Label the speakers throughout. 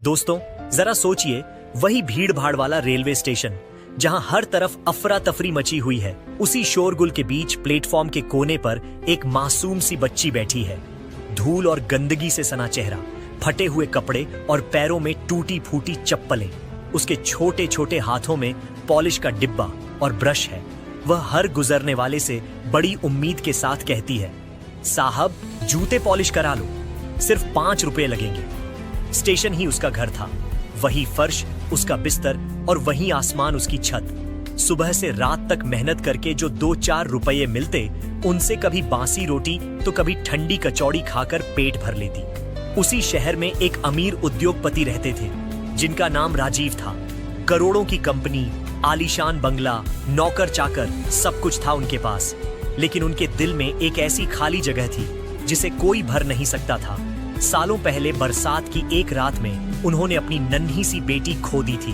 Speaker 1: दोस्तों, जरा सोचिए, वही भीड़ भाड़ वाला रेलवे स्टेशन जहां हर तरफ अफरा तफरी मची हुई है, उसी शोरगुल के बीच प्लेटफॉर्म के कोने पर एक मासूम सी बच्ची बैठी है। धूल और गंदगी से सना चेहरा, फटे हुए कपड़े और पैरों में टूटी फूटी चप्पलें। उसके छोटे छोटे हाथों में पॉलिश का डिब्बा और ब्रश है। वह हर गुजरने वाले से बड़ी उम्मीद के साथ कहती है, साहब जूते पॉलिश करा लो, सिर्फ 5 रुपए लगेंगे। स्टेशन ही उसका घर था, वही फर्श उसका बिस्तर और वही आसमान उसकी छत। सुबह से रात तक मेहनत करके जो 2-4 रुपये मिलते, उनसे कभी बासी रोटी तो कभी ठंडी कचौड़ी खाकर पेट भर लेती। उसी शहर में एक अमीर उद्योगपति रहते थे जिनका नाम राजीव था। करोड़ों की कंपनी, आलीशान बंगला, नौकर चाकर, सब कुछ था उनके पास। लेकिन उनके दिल में एक ऐसी खाली जगह थी जिसे कोई भर नहीं सकता था। सालों पहले बरसात की एक रात में उन्होंने अपनी नन्ही सी बेटी खो दी थी।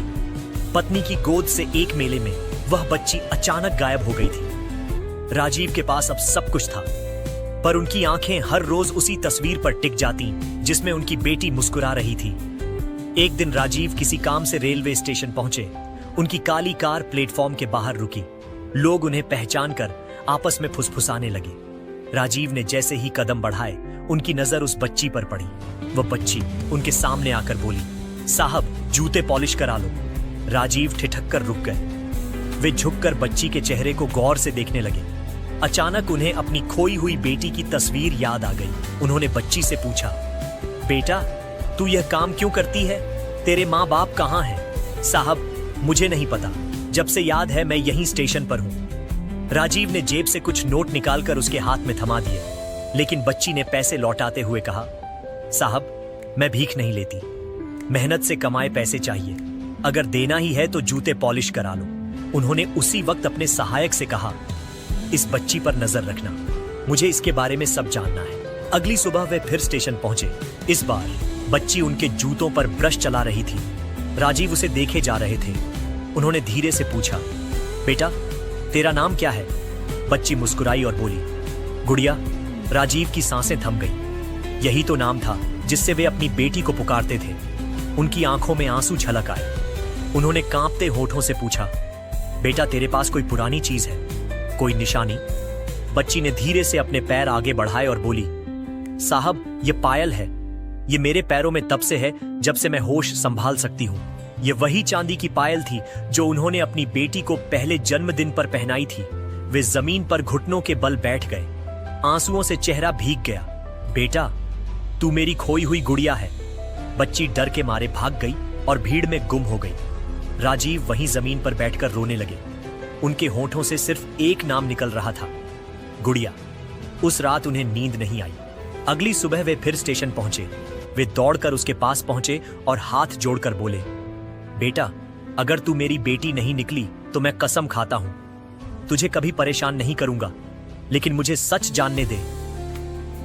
Speaker 1: पत्नी की गोद से एक मेले में वह बच्ची अचानक गायब हो गई थी। राजीव के पास अब सब कुछ था, पर उनकी आंखें हर रोज उसी तस्वीर पर टिक जाती जिसमें उनकी बेटी मुस्कुरा रही थी। एक दिन राजीव किसी काम से रेलवे स्टेशन पहुंचे। उनकी काली कार प्लेटफॉर्म के बाहर रुकी। लोग उन्हें पहचान कर आपस में फुसफुसाने लगे। राजीव ने जैसे ही कदम बढ़ाए, उनकी नजर उस बच्ची पर पड़ी। वह बच्ची उनके सामने आकर बोली, साहब जूते पॉलिश करा लो। राजीव ठिठक कर रुक गए। वे झुककर बच्ची के चेहरे को गौर से देखने लगे। अचानक उन्हें अपनी खोई हुई बेटी की तस्वीर याद आ गई। उन्होंने बच्ची से पूछा, बेटा तू यह काम क्यों करती है? तेरे माँ बाप कहाँ हैं? साहब मुझे नहीं पता, जब से याद है मैं यहीं स्टेशन पर हूँ। राजीव ने जेब से कुछ नोट निकालकर उसके हाथ में थमा दिए, लेकिन बच्ची ने पैसे लौटाते हुए कहा, साहब मैं भीख नहीं लेती, मेहनत से कमाए पैसे चाहिए। अगर देना ही है तो जूते पॉलिश करा लो। उन्होंने उसी वक्त अपने सहायक से कहा, इस बच्ची पर नजर रखना, मुझे इसके बारे में सब जानना है। अगली सुबह वे फिर स्टेशन पहुंचे। इस बार बच्ची उनके जूतों पर ब्रश चला रही थी। राजीव उसे देखे जा रहे थे। उन्होंने धीरे से पूछा, बेटा तेरा नाम क्या है? बच्ची मुस्कुराई और बोली, गुड़िया। राजीव की सांसें थम गई। यही तो नाम था जिससे वे अपनी बेटी को पुकारते थे। उनकी आंखों में आंसू छलक आए। उन्होंने कांपते होठों से पूछा, बेटा तेरे पास कोई पुरानी चीज है, कोई निशानी? बच्ची ने धीरे से अपने पैर आगे बढ़ाए और बोली, साहब ये पायल है। ये मेरे पैरों में तब से है जब से मैं होश संभाल सकती हूँ। ये वही चांदी की पायल थी जो उन्होंने अपनी बेटी को पहले जन्मदिन पर पहनाई थी। वे जमीन पर घुटनों के बल बैठ गए। आंसुओं से चेहरा भीग गया। बेटा तू मेरी खोई हुई गुड़िया है। बच्ची डर के मारे भाग गई और भीड़ में गुम हो गई। राजीव वहीं जमीन पर बैठकर रोने लगे। उनके होठों से सिर्फ एक नाम निकल रहा था, गुड़िया। उस रात उन्हें नींद नहीं आई। अगली सुबह वे फिर स्टेशन पहुंचे। वे दौड़कर उसके पास पहुंचे और हाथ जोड़कर बोले, बेटा अगर तू मेरी बेटी नहीं निकली तो मैं कसम खाता हूं तुझे कभी परेशान नहीं करूंगा, लेकिन मुझे सच जानने दे।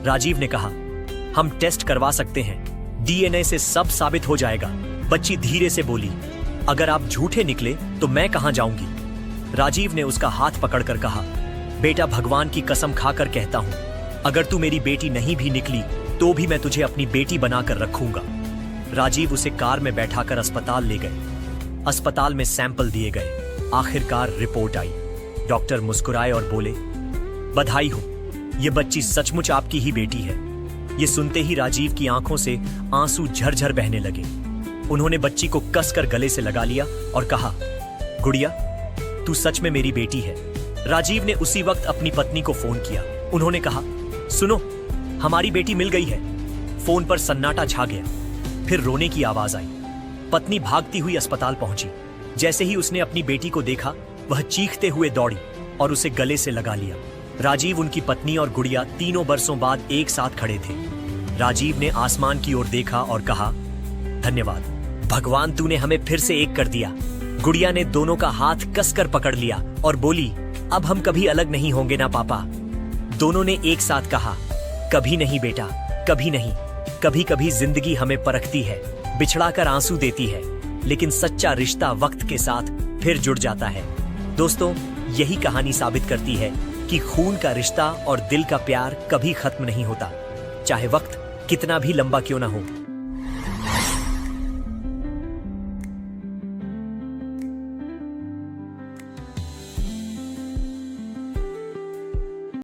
Speaker 1: राजीव ने कहा, हम टेस्ट करवा सकते हैं, डीएनए से सब साबित हो जाएगा। बच्ची धीरे से बोली, अगर आप झूठे निकले तो मैं कहां जाऊंगी? राजीव ने उसका हाथ पकड़कर कहा, बेटा भगवान की कसम खाकर कहता हूं, अगर तू मेरी बेटी नहीं भी निकली तो भी मैं तुझे अपनी बेटी बनाकर रखूंगा। राजीव उसे कार में बैठाकर अस्पताल ले गए। अस्पताल में सैंपल दिए गए। आखिरकार रिपोर्ट आई। डॉक्टर मुस्कुराए और बोले, बधाई हो, ये बच्ची सचमुच आपकी ही बेटी है। ये सुनते ही राजीव की आंखों से आंसू झरझर बहने लगे। उन्होंने बच्ची को कसकर गले से लगा लिया और कहा, गुड़िया तू सच में मेरी बेटी है। राजीव ने उसी वक्त अपनी पत्नी को फोन किया। उन्होंने कहा, सुनो हमारी बेटी मिल गई है। फोन पर सन्नाटा छा गया। फिर रोने की आवाज आई। पत्नी भागती हुई अस्पताल पहुंची। जैसे ही उसने अपनी बेटी को देखा, वह चीखते हुए दौड़ी और उसे गले से लगा लिया। राजीव, उनकी पत्नी और गुड़िया तीनों बरसों बाद एक साथ खड़े थे। राजीव ने आसमान की ओर देखा और कहा, धन्यवाद भगवान, तूने हमें फिर से एक कर दिया। गुड़िया ने दोनों का हाथ कसकर पकड़ लिया और बोली, अब हम कभी अलग नहीं होंगे ना पापा? दोनों ने एक साथ कहा, कभी नहीं बेटा, कभी नहीं। कभी कभी जिंदगी हमें परखती है, बिछड़ा कर आंसू देती है, लेकिन सच्चा रिश्ता वक्त के साथ फिर जुड़ जाता है। दोस्तों, यही कहानी साबित करती है कि खून का रिश्ता और दिल का प्यार कभी खत्म नहीं होता, चाहे वक्त कितना भी लंबा क्यों ना हो।